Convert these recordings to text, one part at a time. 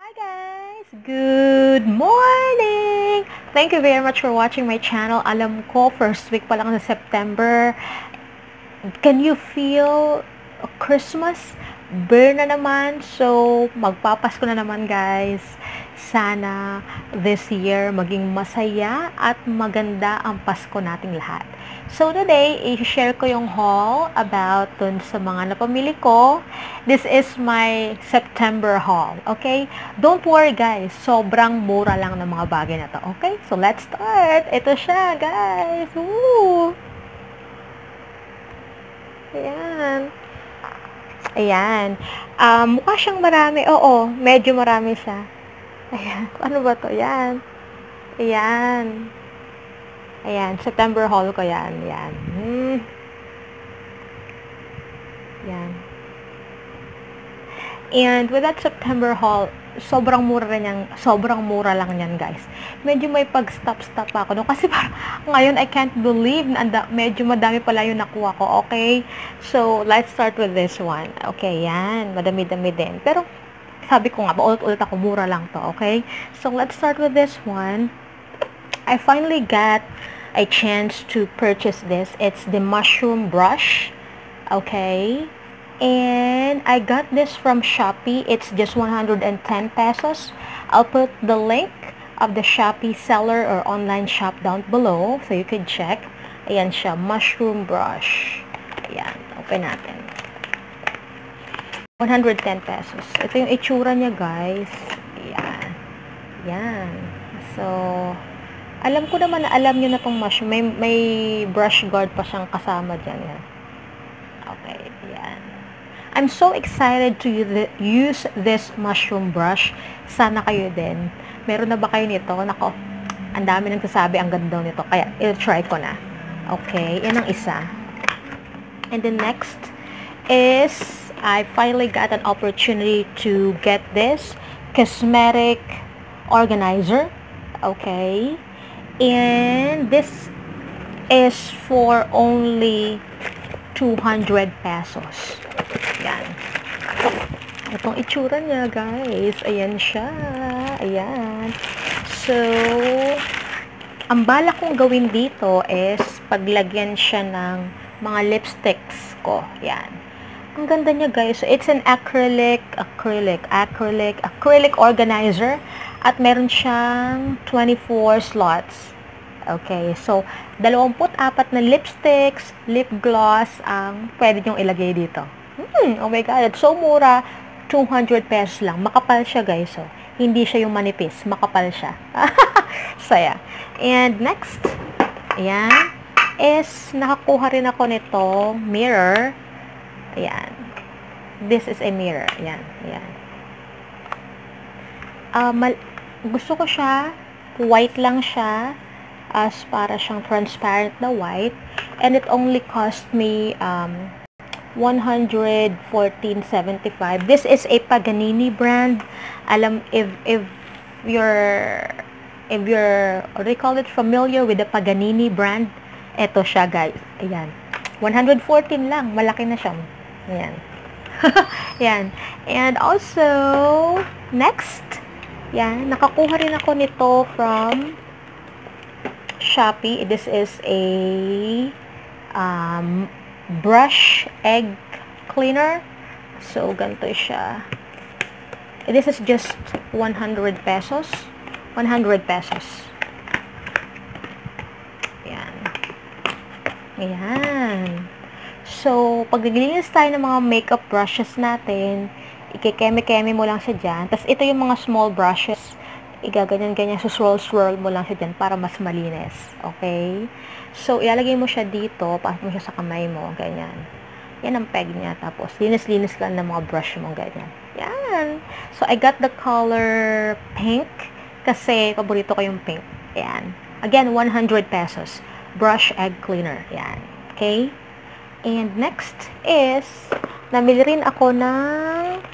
Hi guys! Good morning! Thank you very much for watching my channel. Alam ko, first week pa lang sa September. Can you feel Christmas? Burn na naman. So, magpapasko na naman guys. Sana this year maging masaya at maganda ang Pasko nating lahat. So, today, i-share ko yung haul about dun sa mga napamili ko. This is my September haul, okay? Don't worry, guys. Sobrang mura lang ng mga bagay na to, okay? So, let's start. Ito siya, guys. Woo! Ayan. Ayan. Mukha siyang marami. Oo, medyo marami siya. Ayan. Ano ba to? Ayan. Ayan. Ayan, September haul ko yan. Yan. Yan. And with that September haul, sobrang mura lang yan, guys. Medyo may pag-stop ako, no? Kasi parang ngayon, I can't believe na medyo madami pala yung nakuha ko, okay? So, let's start with this one. Okay, yan. Madami-dami din. Pero, sabi ko nga, paulit-ulit ako, mura lang to, okay? So, let's start with this one. I finally got a chance to purchase this. It's the mushroom brush. Okay. And I got this from Shopee. It's just 110 pesos. I'll put the link of the Shopee seller or online shop down below so you can check. Ayan siya, mushroom brush. Ayan, open natin. 110 pesos. Ito yung itsura niya, guys. Ayan. Ayan. So, alam ko naman na alam nyo na itong mushroom. May brush guard pa siyang kasama dyan. Yan. Okay, yan. I'm so excited to use this mushroom brush. Sana kayo din. Meron na ba kayo nito? Nako, ang dami nagsasabi ang ganda nito. Kaya, i-try ko na. Okay, yan ang isa. And the next is, I finally got an opportunity to get this cosmetic organizer. Okay. And this is for only 200 pesos. Yan. Itong itsura niya, guys. Ayan siya. Ayan. So, ang balak kong gawin dito is paglagyan siya ng mga lipsticks ko. Yan. Ang ganda niya, guys. So, it's an acrylic organizer. At meron siyang 24 slots. Okay, so 24 na lipsticks, lip gloss ang pwede niyong ilagay dito. Oh my God, it's so mura. 200 pesos lang. Makapal siya, guys. So, hindi siya yung manipis. Makapal siya. So, yeah. And next, ayan, is nakakuha rin ako nito mirror. Ayan. This is a mirror. Ayan, ayan. Gusto ko siya, white lang siya, as para siyang transparent na white, and it only cost me 114.75. This is a Paganini brand. Alam, if you're what do you call it, familiar with the Paganini brand, eto siya, guys. Ayan, 114 lang, malaki na siya. Ayan. Yan. And also, next, yan, nakakuha rin ako nito from Shopee. This is a brush egg cleaner. So, ganito siya. This is just 100 pesos. 100 pesos. Yan. Ayan. So, pag naglilinis tayo ng mga makeup brushes natin, ikikeme-keme mo lang siya dyan. Tapos, ito yung mga small brushes. Igaganyan-ganyan, so swirl-swirl mo lang siya dyan para mas malinis. Okay? So, ilalagay mo siya dito, pasok mo siya sa kamay mo, ganyan. Yan ang peg niya. Tapos, linis-linis lang ng mga brush mo, ganyan. Yan. So, I got the color pink kasi paborito ko yung pink. Yan. Again, 100 pesos. Brush egg cleaner. Yan. Okay? And next is, namili rin ako ng,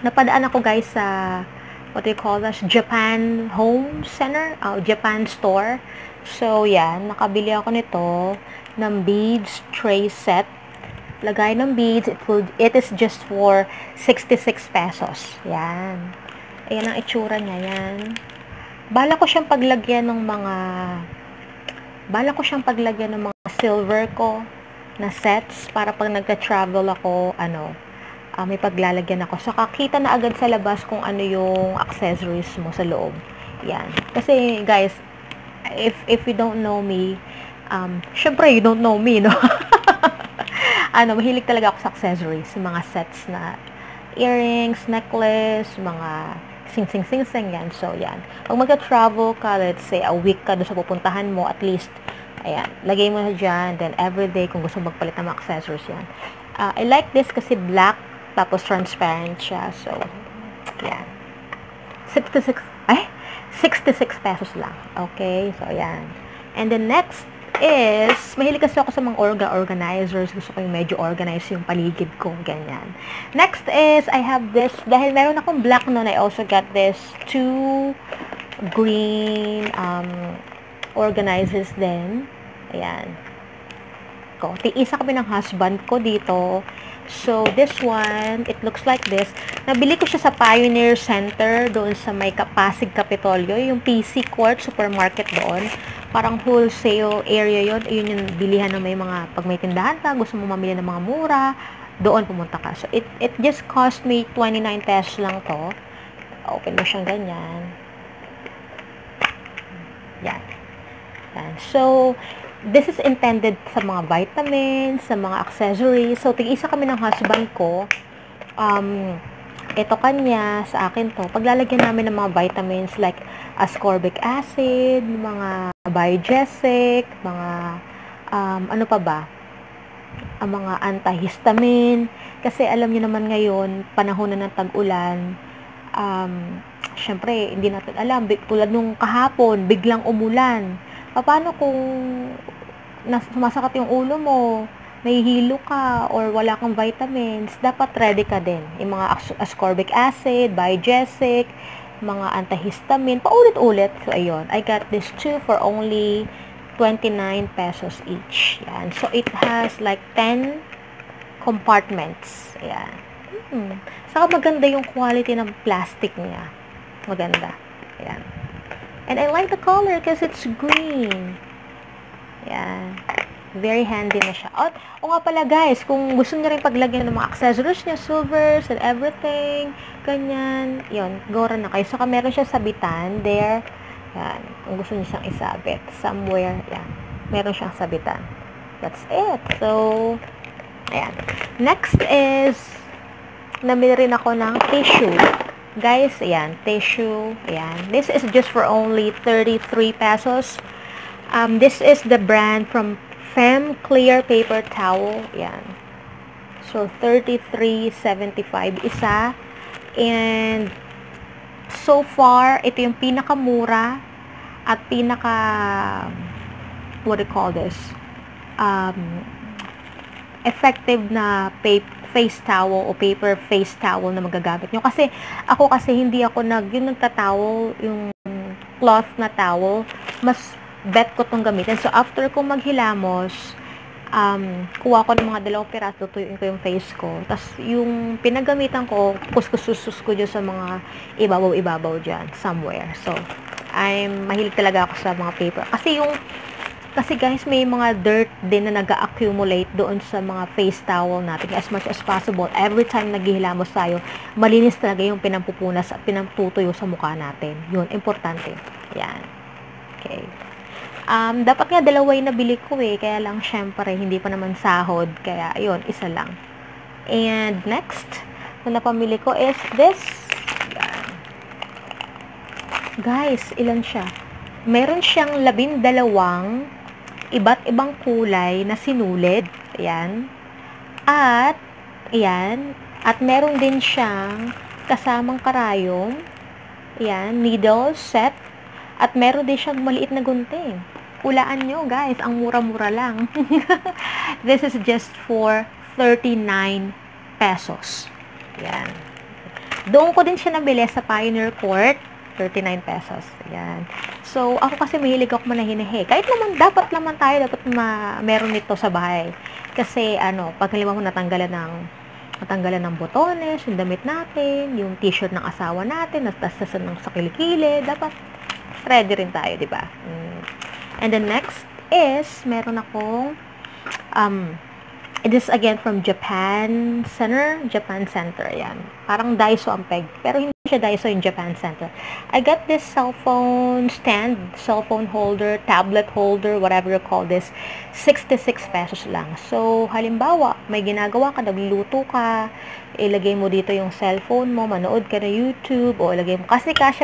napadaan ako, guys, sa, what do you call this, Japan Home Center, Japan store. So, yan, nakabili ako nito ng beads tray set. Lagay ng beads, it is just for 66 pesos. Yan. Ayan ang itsura niya, yan. Bala ko siyang paglagyan ng mga silver ko na sets para pag nagka-travel ako, may paglalagyan ako. So, kakita na agad sa labas kung ano yung accessories mo sa loob. Yan. Kasi, guys, if you don't know me, syempre, you don't know me, no? Mahilig talaga ako sa accessories. Mga sets na earrings, necklace, mga sing-sing-sing-sing, yan. So, yan. Pag magka-travel ka, let's say, a week ka doon sa pupuntahan mo, at least, ayan, lagay mo na dyan, then everyday, kung gusto magpalit ng mga accessories, yan. I like this kasi black, tapos transparent siya. So, yan. 66 pesos lang. Okay? So, yan. And then next is, mahilig kasi ako sa mga organizers. Gusto ko yung medyo organized yung paligid ko. Ganyan. Next is, I have this, dahil meron akong black nun, I also got this 2 green organizers din. Ayan. Tiisa kami ng husband ko dito. So, this one, it looks like this. Nabili ko siya sa Pioneer Center, doon sa may Pasig Capitolio, yung PC Court Supermarket doon. Parang wholesale area yon. Yun yung bilihan ng may mga, pag may tindahan ka, gusto mo mamili ng mga mura, doon pumunta ka. So, it just cost me 29 pesos lang to. Open mo siyang ganyan. Yan. Yan. So, this is intended sa mga vitamins, sa mga accessories. So, tig-isa kami ng husband ko. Ito kanya, sa akin to. Paglalagyan namin ng mga vitamins like ascorbic acid, mga biogesic, mga, ano pa ba? Ang mga antihistamine. Kasi alam niyo naman ngayon, panahon na ng tag-ulan, syempre, hindi natin alam. Tulad nung kahapon, biglang umulan. Paano kung sumasakit yung ulo mo, nahihilo ka, or wala kang vitamins, dapat ready ka din. Yung mga ascorbic acid, biogesic, mga antihistamine, paulit-ulit. So, ayun. I got this 2 for only 29 pesos each. Yan. So, it has like 10 compartments. Ayan. Saka maganda yung quality ng plastic niya. Maganda. Ayan. And I like the color because it's green. Yan. Very handy na siya. O nga pala guys, kung gusto niyo rin paglagyan ng mga accessories niya, silvers and everything, ganyan, yun, gora na kayo. Saka meron siya sabitan there. Yan. Kung gusto niyo siyang isabit somewhere, yan. Meron siyang sabitan. That's it. So, ayan. Next is, namili rin ako ng tissue. Guys, ayan, tissue, ayan. This is just for only 33 pesos. This is the brand from Fem Clear Paper Towel, ayan. So, 33.75 isa. And, so far, ito yung pinakamura at what do you call this? Effective na face towel o paper face towel na magagamit nyo. Kasi, ako hindi ako yung nagtatowel, yung cloth na towel, mas bet ko tong gamitin. So, after ko maghilamos, kuha ko ng mga 2 piraso, tuyuin ko yung face ko. Tapos, yung pinagamitan ko, kuskus ko dyan sa mga ibabaw dyan, somewhere. So, mahilig talaga ako sa mga paper. Kasi guys, may mga dirt din na nag-accumulate doon sa mga face towel natin. As much as possible, every time naghihilamos tayo, malinis talaga yung pinampupunas at pinamtutuyo sa mukha natin. Yun, importante. Yan. Okay. Dapat nga 2 yung nabili ko kaya lang syempre, hindi pa naman sahod. Kaya, yun, isa lang. And next, na napamili ko is this. Yan. Guys, ilan siya? Meron siyang 12 iba't ibang kulay na sinulid. Ayan. At, ayan. At meron din siyang kasamang karayom. Ayan. Needle set. At meron din siyang maliit na gunting. Hulaan nyo, guys. Ang mura-mura lang. This is just for 39 pesos. Ayan. Doon ko din siya nabili sa Pioneer Court. 39 pesos. Ayan. So, ako kasi mahilig ako manahin. Kahit naman, dapat meron nito sa bahay. Kasi, pag halimbawa natanggalan ng matanggalan ng botones, yung damit natin, yung t-shirt ng asawa natin, nastasasan ng sa kilikili, dapat ready rin tayo, di ba? And then next is, meron akong, it is again from Japan Center, yan. Parang Daiso ang peg, pero hindi siya Daiso, yung Japan Center. I got this cell phone stand, cell phone holder, tablet holder, whatever you call this, 66 pesos lang. So, halimbawa, may ginagawa ka, nagluluto ka, ilagay mo dito yung cellphone mo, manood ka na YouTube, o ilagay mo, kasi kaya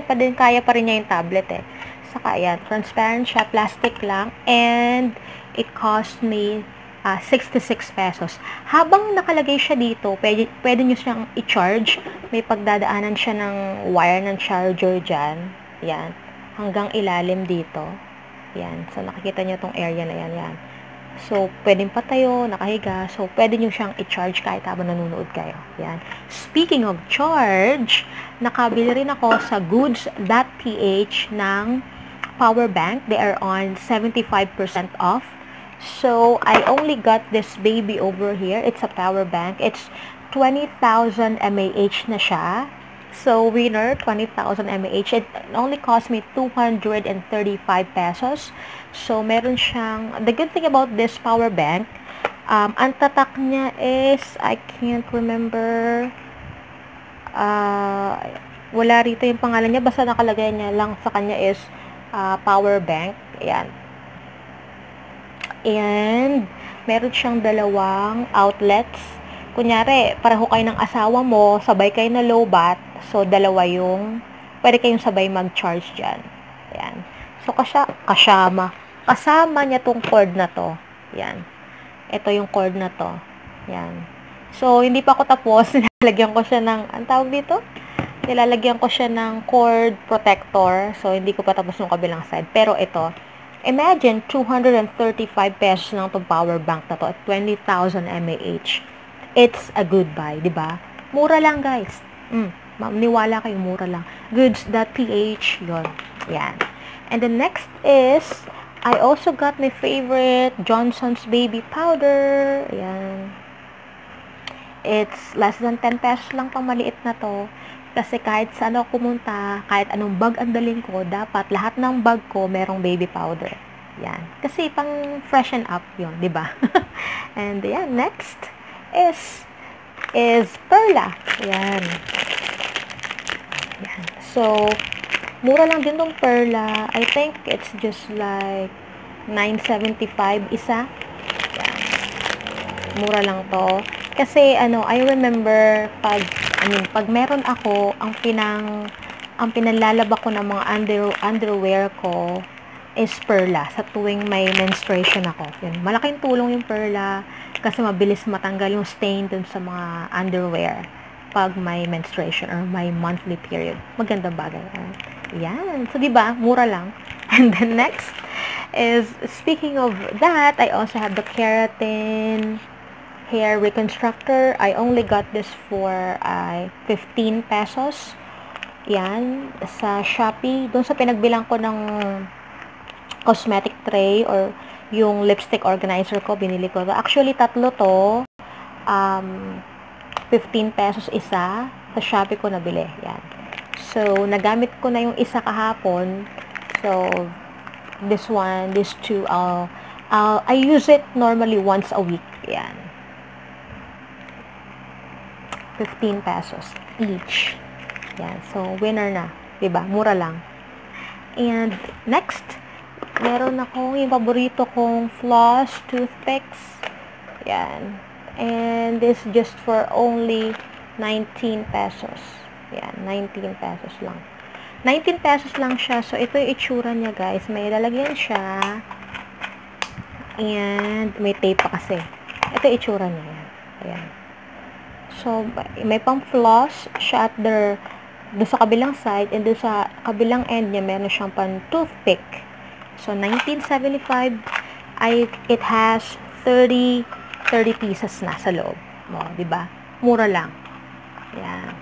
pa rin niya yung tablet eh. Saka yan, transparent siya, plastic lang, and it cost me 66 pesos. Habang nakalagay siya dito, pwede nyo siyang i-charge. May pagdadaanan siya ng wire ng charger dyan. Yan. Hanggang ilalim dito. Yan. So, nakikita nyo tong area na yan. Yan. So, pwedeng patayo, nakahiga. So, pwede nyo siyang i-charge kahit habang nanonood kayo. Yan. Speaking of charge, nakabili rin ako sa goods.ph ng power bank. They are on 75% off. So, I only got this baby over here. It's a power bank. It's 20,000 mAh na siya. So, winner, 20,000 mAh. It only cost me 235 pesos. So, meron siyang, the good thing about this power bank, ang tatak niya is, I can't remember, wala rito yung pangalan niya, basta nakalagay niya lang sa kanya is, power bank. Ayan. And, meron siyang dalawang outlets. Kunyari, pareho kayo ng asawa mo, sabay kayo na low bat, so dalawa yung, pwede kayong sabay mag-charge dyan. Ayan. So, kasama niya tong cord na to. Ayan. Ito yung cord na to. Ayan. So, hindi pa ako tapos, nilalagyan ko siya ng, ang tawag dito? Nilalagyan ko siya ng cord protector. So, hindi ko pa tapos yung kabilang side. Pero ito, imagine, 235 pesos lang itong power bank na to at 20,000 mAh. It's a good buy, di ba? Mura lang, guys. Maniwala kayo, mura lang. Goods.ph, yun. Yan. And the next is, I also got my favorite Johnson's Baby Powder. Ayan. It's less than 10 pesos lang pang maliit na to. Kasi kahit saan ako pumunta, kahit anong bag ang dalhin ko, dapat lahat ng bag ko merong baby powder. Yan. Kasi pang freshen up yun, di ba? And yan, next is Perla. Yan. Yan. So, mura lang din tong Perla. I think it's just like 9.75 isa. Yan. Mura lang to. Kasi, I remember, pag meron ako, ang pinalalaba ko ng mga underwear ko is Perla sa tuwing may menstruation ako. Yun. Malaking tulong yung Perla kasi mabilis matanggal yung stain dun sa mga underwear pag may menstruation or may monthly period. Magandang bagay. Yan. So, diba? Mura lang. And then next is, speaking of that, I also have the Keratin hair reconstructor. I only got this for 15 pesos. Yan. Sa Shopee. Doon sa pinagbilang ko ng cosmetic tray or yung lipstick organizer ko, binili ko. Actually, tatlo to. 15 pesos isa. Sa Shopee ko nabili. Yan. So, nagamit ko na yung isa kahapon. So, this one, these two, I use it normally once a week. Yan. 15 pesos each. Yan. So, winner na. Diba? Mura lang. And, next, meron akong yung paborito kong floss toothpicks. Yan. And, this just for only 19 pesos. Yan. 19 pesos lang. 19 pesos lang siya. So, ito yung itsura niya, guys. May lalagyan siya. And, may tape pa kasi. Ito yung itsura niya. Yan. Ayan. So, may pang floss siya at doon sa kabilang side, and doon sa kabilang end niya, meron siyang pang toothpick. So, 19.75, it has 30 pieces na sa loob. O, diba? Mura lang. Yan.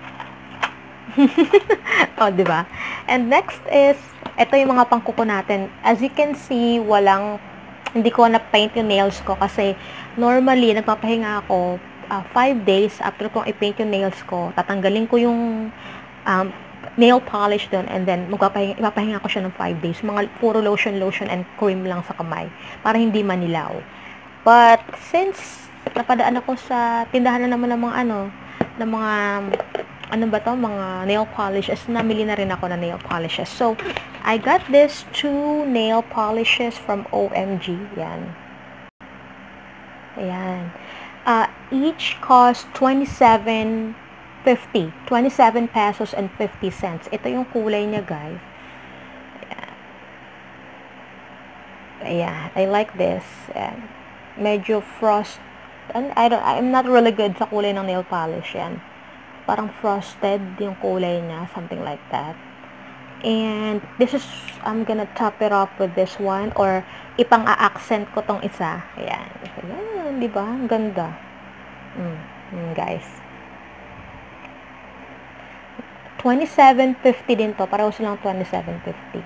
O, diba? And next is, ito yung mga pangkuko natin. As you can see, hindi ko na-paint yung nails ko kasi normally, nagpapahinga ako, 5 days after kong i-paint yung nails ko, tatanggalin ko yung nail polish doon, and then ipapahinga ko siya ng 5 days. Mga puro lotion and cream lang sa kamay para hindi manilaw. But since napadaan ako sa tindahan na naman ng mga mga nail polishes, namili na rin ako ng nail polishes. So I got this 2 nail polishes from OMG. Yan. Ayan. Each cost 27 pesos and 50 cents. Ito yung kulay niya, guys. Ayan. I like this. Ayan. Medyo frost. And I'm not really good sa kulay ng nail polish. Yan. Parang frosted yung kulay niya. Something like that. And this is, I'm gonna top it off with this one. Or ipang-a-accent ko tong isa. Ayan. Ayan. Diba? Ang ganda. Guys. 27.50 din to. Pareho silang 27.50.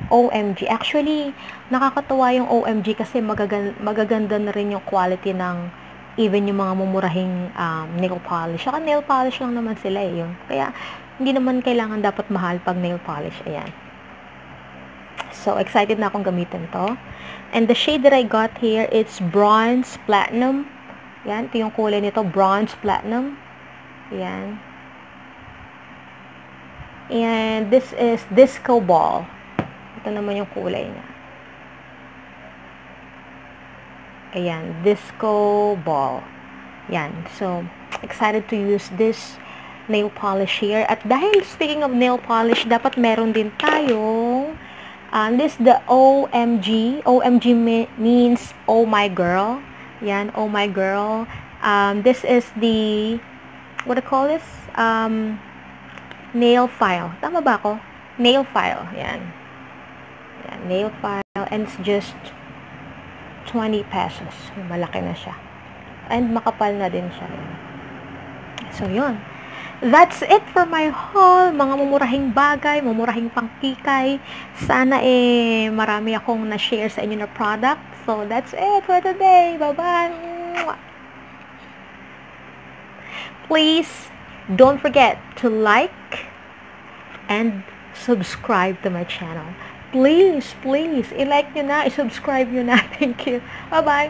OMG. Actually, nakakatuwa yung OMG kasi magaganda na rin yung quality ng even yung mga mumurahing nail polish. Saka nail polish lang naman sila eh. Yun. Kaya, hindi naman kailangan dapat mahal pag nail polish. Ayan. So, excited na akong gamitin to. And the shade that I got here, it's Bronze Platinum. Ayan. Ito yung kulay nito. Bronze Platinum. Ayan. And this is Disco Ball. Ito naman yung kulay niya. Ayan, Disco Ball. Yan. So, excited to use this nail polish here. At dahil speaking of nail polish, dapat meron din tayong this the OMG. OMG means Oh My Girl. Yan, Oh My Girl. This is the, what do you call this? Nail file. Tama ba ako? Nail file. Yan. Yan. Nail file. And it's just 20 pesos. Malaki na siya. And makapal na din siya. So, yun. That's it for my haul. Mga mumurahing bagay, mumurahing pangkikay. Sana marami akong na-share sa inyo na product. So, that's it for today. Bye-bye. Please, don't forget to like and subscribe to my channel. Please, i-like nyo na, i-subscribe nyo na. Thank you. Bye-bye.